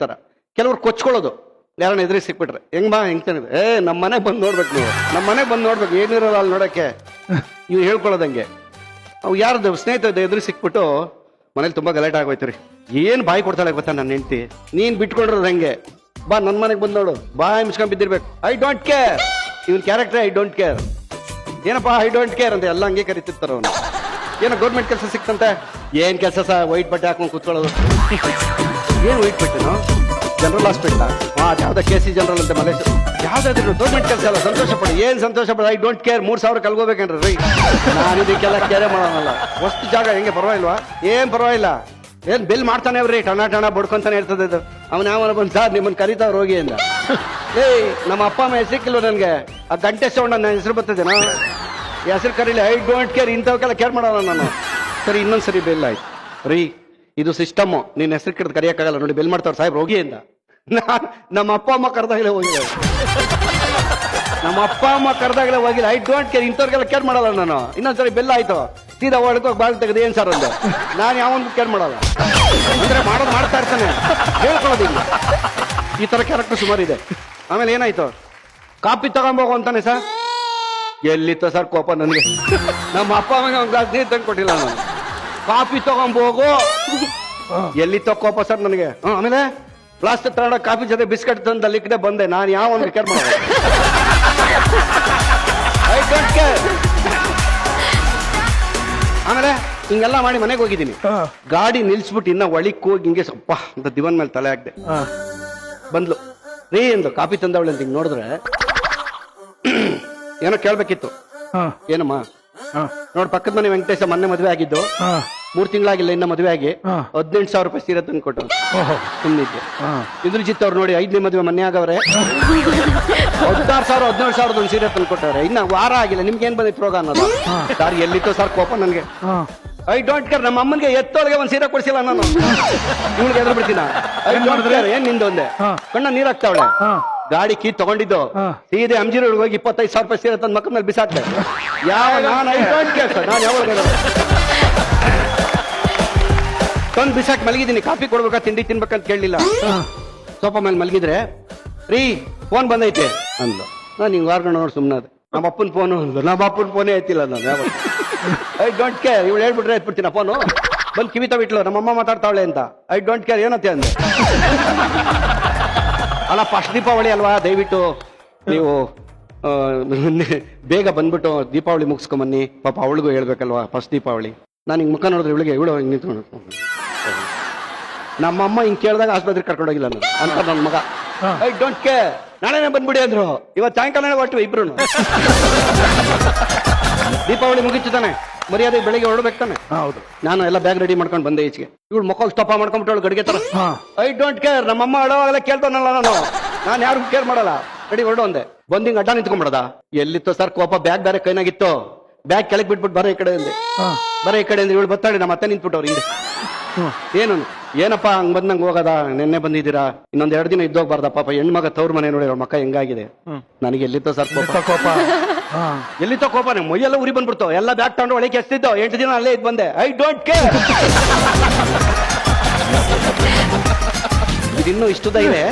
ತರ. ಕೆಲವ್ರು ಕೊಚ್ಕೊಳ್ಳೋದು ಯಾರನ್ನ ಎದುರಿಗೆ ಸಿಕ್ಬಿಟ್ರೆ, ಹೆಂಗ್ ತಾನೆ ನಮ್ಮ ಮನೆಗೆ ಬಂದು ನೋಡ್ಬೇಕು, ನೀವು ನಮ್ಮ ಮನೆಗೆ ಬಂದು ನೋಡ್ಬೇಕು, ಏನಿರಲ್ಲ ಅಲ್ಲಿ ನೋಡಕ್ಕೆ. ಇವ್ ಹೇಳ್ಕೊಳ್ಳೋದಂಗೆ. ಅವು ಯಾರ್ದು ಸ್ನೇಹಿತ ಎದುರು ಸಿಕ್ಬಿಟ್ಟು ಮನೇಲಿ ತುಂಬಾ ಗಲಾಟೆ ಆಗೋಯ್ತು ರೀ. ಏನ್ ಬಾಯಿ ಕೊಡ್ತಾಳೆ ಗೊತ್ತಾ ನನ್ನ ಹೆಂಡತಿ, ನೀನ್ ಬಿಟ್ಕೊಂಡಿರೋದು ಹೆಂಗೆ, ಬಾ ನನ್ನ ಮನೆಗೆ ಬಂದು ನೋಡು, ಬಾಯಿ ಮುಚ್ಕೊಂಡ್ ಬಿದ್ದಿರ್ಬೇಕು. ಐ ಡೋಂಟ್ ಕೇರ್, ಇವನ್ ಕ್ಯಾರೆಕ್ಟರ್ ಐ ಡೋಂಟ್ ಕೇರ್. ಏನಪ್ಪಾ ಐ ಡೋಂಟ್ ಕೇರ್ ಅಂತ ಎಲ್ಲ ಹಂಗೆ ಕರಿತಿರ್ತಾರ ಅವನು. ಏನೋ ಗೌರ್ಮೆಂಟ್ ಕೆಲಸ ಸಿಕ್ತಂತೆ, ಏನ್ ಕೆಲಸ ಸಹ ವೈಟ್ ಬಟ್ಟೆ ಹಾಕೊಂಡು ಕೂತ್ಕೊಳ್ಳೋದು. ಏನ್ ವೈಟ್ ಬಟ್ಟೆನೋ, ಜನರಲ್ ಹಾಸ್ಪಿಟ್ಲ ಯಾವ್ದೋ KC ಜನರಲ್ ಅಂತ ಮಲೇಶ್ವರ, ಯಾವ್ದಾದ್ರು ಗೌರ್ಮೆಂಟ್ ಕೆಲಸ ಅಲ್ಲ, ಸಂತೋಷ ಪಡಿ. ಏನ್ ಸಂತೋಷ ಪಡ, ಐ ಡೋಂಟ್ ಕೇರ್. 3,000 ಕಲ್ಗೋಬೇಕೇನ್ರಿ ರೀ, ನಾನು ಇದಕ್ಕೆಲ್ಲ ಕೇರೆ ಮಾಡೋಣಲ್ಲ. ವಸ್ತು ಜಾಗ ಹೆಂಗೆ ಪರವಾಗಿಲ್ವಾ, ಏನ್ ಪರವಾಗಿಲ್ಲ, ಏನ್ ಬಿಲ್ ಮಾಡ್ತಾನೆ ಅವ್ರಿ, ಟಣ ಬಡ್ಕೊಂತಾನೆ ಇರ್ತದೆ ಇದು. ಅವನ ಯಾವನ ಬಂದ್ ಸರ್ ನಿಮ್ಮನ್ನ ಕರೀತಾವ್ರ ಹೋಗಿ ಅಂತ. ನಮ್ಮ ಅಪ್ಪ ಅಮ್ಮ ಹೆಸರಿಕ್ಕಿಲ್ವ ನನ್ಗೆ, ಆ ಗಂಟೆ ಸೌಂಡ್ ನನ್ನ ಹೆಸರು ಬರ್ತದೇನೋ, ಹೆಸರು ಕರೀಲಿ. ಐ ಡೋಂಟ್ ಕೇರ್, ಇಂಥವಕ್ಕೆಲ್ಲ ಕೇರ್ ಮಾಡೋಣ ನಾನು. ಸರಿ ಇನ್ನೊಂದ್ಸರಿ ಬೆಲ್ ಆಯ್ತು ರೀ, ಇದು ಸಿಸ್ಟಮ್, ನೀನ್ ಹೆಸರು ಕಿಡ್ದು ಕರಿಯಕ್ಕಾಗಲ್ಲ ನೋಡಿ, ಬೆಲ್ ಮಾಡ್ತಾವ್ರ ಸಾಹೇಬ್ರು ಹೋಗಿ ಅಂತ. ನಮ್ಮ ಅಪ್ಪ ಅಮ್ಮ ಕರೆದಾಗಲೇ ಹೋಗಿಲ್ಲ, ನಮ್ಮ ಅಪ್ಪ ಅಮ್ಮ ಕರೆದಾಗಲೇ ಹೋಗಿಲ್ಲ. ಐ ಡೋಂಟ್ ಕೇರ್, ಇಂಥವ್ರಿಗೆಲ್ಲ ಕೇರ್ ಮಾಡಲ್ಲ ನಾನು. ಇನ್ನೊಂದ್ಸರಿ ಬೆಲ್ ಆಯ್ತು, ಸೀದಾ ಒಳಗೋಗಿ ಬಾಳ್ ತೆಗೆದು ಏನ್ ಸರ್ ಅಂದೆ. ನಾನು ಯಾವೊಂದು ಕೇರ್ ಮಾಡಲ್ಲ, ಅಂದ್ರೆ ಮಾಡೋದು ಮಾಡ್ತಾ ಇರ್ತಾನೆ, ಹೇಳ್ಕೊಳ್ಳೋದಿಲ್ಲ. ಈ ತರ ಕ್ಯಾರೆಕ್ಟರ್ ಸುಮಾರು ಇದೆ. ಆಮೇಲೆ ಏನಾಯ್ತು, ಕಾಪಿ ತಗೊಂಬೋಗು ಅಂತಾನೆ ಸರ್. ಎಲ್ಲಿತ್ತು ಸರ್ ಕೋಪ ನನಗೆ, ನಮ್ಮ ಅಪ್ಪ ಅಮ್ಮಗೆ ಒಂದು ಗ್ಲಾಸ್ ನೀರು ತಂದು ಕೊಟ್ಟಿಲ್ಲ ನಾನು. ಕಾಫಿ ತಗೊಂಬೋಗು, ಎಲ್ಲಿತ್ತೋ ಕೋಪ ಸರ್ ನನಗೆ. ಆಮೇಲೆ ಪ್ಲಾಸ್ಟಿಕ್ ತಗೊಂಡ ಕಾಫಿ ಜೊತೆ ಬಿಸ್ಕೆಟ್ ತಂದು ಅಲ್ಲಿ ಕಡೆ ಬಂದೆ. ನಾನು ಯಾವ ಒಂದು ಕೇರ್ ಮಾಡೋದು, ಐ ಡೋಂಟ್ ಕೇರ್. ಆಮೇಲೆ ಹಿಂಗೆಲ್ಲ ಮಾಡಿ ಮನೆಗೆ ಹೋಗಿದ್ದೀನಿ. ಗಾಡಿ ನಿಲ್ಸ್ಬಿಟ್ಟು ಇನ್ನ ಒಳಿಕ್ ಹೋಗಿ ಹಿಂಗೆ ಸ್ವಲ್ಪ ಅಂತ ದಿವನ್ ಮೇಲೆ ತಲೆ ಹಾಕ್ದೆ. ಬಂದ್ಲು ರೀ ಎಂದು ಕಾಫಿ ತಂದವಳೆ ಅಂತ ಹಿಂಗ್ ನೋಡಿದ್ರೆ ಏನೋ ಕೇಳ್ಬೇಕಿತ್ತು. ಏನಮ್ಮ ನೋಡ್, ಪಕ್ಕದ ಮನೆ ವೆಂಕಟೇಶ ಮೊನ್ನೆ ಮದುವೆ ಆಗಿದ್ದು, 3 ತಿಂಗಳಾಗಿಲ್ಲ ಇನ್ನ ಮದುವೆ ಆಗಿ 18,000 ರೂಪಾಯಿ ಸೀರೆ ತಂದು ಕೊಟ್ಟರು. ಸುಮ್ಮನಿದ್ದೆ. ಇಂದ್ರಜಿತ್ ಅವ್ರು ನೋಡಿ 5ನೇ ಮದುವೆ ಮೊನ್ನೆ ಆಗವ್ರೆ, 16,000 17,000 ಒಂದು ಸೀರೆ ತಂದು ಕೊಟ್ಟವ್ರೆ. ಇನ್ನ ವಾರ ಆಗಿಲ್ಲ, ನಿಮ್ಗೆ ಏನ್ ಬಂದಿತ್ತು ರೋಗ ಅನ್ನೋದು. ಸರ್ ಎಲ್ಲಿತ್ತು ಸರ್ ಕೋಪ ನನ್ಗೆ. ಐ ಡೋಂಟ್ ಕೇರ್, ನಮ್ಮ ಅಮ್ಮನಿಗೆ ಎತ್ತೋಳಿಗೆ ಒಂದ್ ಸೀರೆ ಕೊಡ್ಸಿಲ್ಲ ನಾನು, ಇವಳಿಗೆ ಎದುರು ಬಿಡ್ತೀನ. ಐ ಡೋಂಟ್ ಕೇರ್, ಏನ್ ನಿಂದೊಂದೆ ಕಣ್ಣ ನೀರ್ ಹಾಕ್ತಾವಳೆ. ಗಾಡಿ ಕೀ ತಗೊಂಡಿದ್ದು ಸೀದೆ ಅಂಜಿರೋಳಿಗೆ ಹೋಗಿ 25,000 ರೂಪಾಯಿ ಸೀರೆ ತಂದು ಮಕ್ಕಳ ಮೇಲೆ ಬಿಸಾಕ್ತೆ. ಯಾವ ನಾನು ಐ ಡೋಂಟ್ ಕೇರ್ ಸರ್, ನಾನು ಯಾವಾಗ ತಂದು ಬಿಸಾಕ್ ಮಲಗಿದ್ದೀನಿ. ಕಾಫಿ ಕೊಡ್ಬೇಕಾ ತಿಂಡಿ ತಿನ್ಬೇಕಂತ ಕೇಳಲಿಲ್ಲ. ಸೋಫಾ ಮೇಲೆ ಮಲಗಿದ್ರೆ ರೀ ಫೋನ್ ಬಂದೈತೆ ಅಂದ್ಲು. ನಾನು ಹಿಂಗ್ ವಾರ್ಗಣ ನೋಡಿ ಸುಮ್ಮನೆ. ನಮ್ಮ ಅಪ್ಪನ ಫೋನು ಅಂದ್ಲು, ನಮ್ಮ ಅಪ್ಪನ ಫೋನೇ ಐತಿಲ್ಲ ನಾನು ಯಾವಾಗ. ಐ ಡೋಂಟ್ ಕೇರ್, ಇವಳು ಹೇಳ್ಬಿಟ್ರೆ ಎತ್ಬಿಡ್ತೀನ ಫೋನು. ಬಂದು ಕಿವಿ ತಬಿಟ್ಲು, ನಮ್ಮಮ್ಮ ಮಾತಾಡ್ತಾವಳೆ ಅಂತ. ಐ ಡೋಂಟ್ ಕೇರ್ ಏನಂತೆ ಅಂದೆ. ಅಲ್ಲ ಫಸ್ಟ್ ದೀಪಾವಳಿ ಅಲ್ವಾ, ದಯವಿಟ್ಟು ನೀವು ಬೇಗ ಬಂದ್ಬಿಟ್ಟು ದೀಪಾವಳಿ ಮುಗಿಸ್ಕೊಂಬನ್ನಿ. ಪಾಪ ಅವಳಿಗೂ ಹೇಳ್ಬೇಕಲ್ವಾ ಫಸ್ಟ್ ದೀಪಾವಳಿ. ನಾನು ಹಿಂಗ್ ಮುಖ ನೋಡಿದ್ರೆ ಇವಳಿಗೆ ಇವಳು ಹಿಂಗೆ ನಿಂತ್ಕೊಂಡು, ನಮ್ಮಮ್ಮ ಹಿಂಗ್ ಕೇಳಿದಾಗ ಆಸ್ಪತ್ರೆಗೆ ಕರ್ಕೊಂಡೋಗಿಲ್ಲ ನಾನು ಅಂತ ನನ್ನ ಮಗ. ಐ ಡೋಂಟ್ ಕೇರ್, ನಾಳೆನೇ ಬಂದ್ಬಿಡಿ ಅಂದ್ರು. ಇವತ್ತು ಸಾಯಂಕಾಲನೇ ಹೊರಟು ಇಬ್ರು. ದೀಪಾವಳಿ ಮುಗಿತು ತಾನೆ, ಮರ್ಯಾದೆ ಬೆಳಿಗ್ಗೆ ಹೊರಡ್ಬೇಕು ತಾನೆ. ಹೌದು. ನಾನು ಎಲ್ಲ ಬ್ಯಾಗ್ ರೆಡಿ ಮಾಡ್ಕೊಂಡು ಬಂದೆ ಈಚೆಗೆ. ಇವಳು ಮಕ್ಕಳು ಸ್ಟಾಪ ಮಾಡ್ಕೊಂಡ್ಬಿಟ್ಟು ಗಡಿಗೆ ತರ. ಐ ಡೋಂಟ್ ಕೇರ್, ನಮ್ಮಮ್ಮ ಅಳೋವಾಗಲೇ ಕೇಳ್ತಾನಲ್ಲ ನಾನು ಯಾರಿಗೂ ಕೇರ್ ಮಾಡಲ್ಲ. ರೆಡಿ ಹೊರಡು ಅಂದೆ. ಬಂದಿಂಗ್ ಅಡ್ಡ ನಿಂತ್ಕೊಂಡ್ಬಿಡದ. ಎಲ್ಲಿತ್ತು ಸರ್ ಕೋಪ, ಬ್ಯಾಗ್ ಬೇರೆ ಕೈನಾಗಿತ್ತು. ಬ್ಯಾಗ್ ಕೆಳಗೆ ಬಿಟ್ಬಿಟ್ಟು ಬರೋ ಈ ಕಡೆ ಅಂದೆ. ಬರೋ ಈ ಕಡೆ ಅಂದ್ರೆ ಇವಳು ಬತ್ತಾಳೆ, ನಮ್ಮ ಅತ್ತೆ ನಿಂತ್ಬಿಟ್ಟವ್ರು ಹಿಂದೆ. ಏನಪ್ಪ ಹಂಗ್ ಬಂದಂಗ್ ಹೋಗದ, ನಿನ್ನೆ ಬಂದಿದ್ದೀರಾ, ಇನ್ನೊಂದ್ 2 ದಿನ ಇದ್ದೋಗ್ಬಾರ್ದ. ಪಾಪ ಹೆಣ್ಮಗ ತವ್ರ ಮನೆ ನೋಡಿ ಅವ್ರ ಮಕ್ಕ ಹೆಂಗಾಗಿದೆ. ನನಗೆ ಎಲ್ಲಿತ್ತೋ ಸರ್ ಕೋಪ, ಎಲ್ಲಿತ್ತೋ ಕೋಪ. ಮೊಯ್ಯೆಲ್ಲ ಉರಿ ಬಂದ್ಬಿಡ್ತಾವ. ಎಲ್ಲ ಬ್ಯಾಗ್ ತಗೊಂಡು ಒಳಗೆ ಎಸ್ತಿದ್ದೋ. 8 ದಿನ ಅಲ್ಲೇ ಇದ್ ಬಂದೆ. I don't care. ಇದಿನ್ನೂ ಇಷ್ಟುದ ಇದೆ.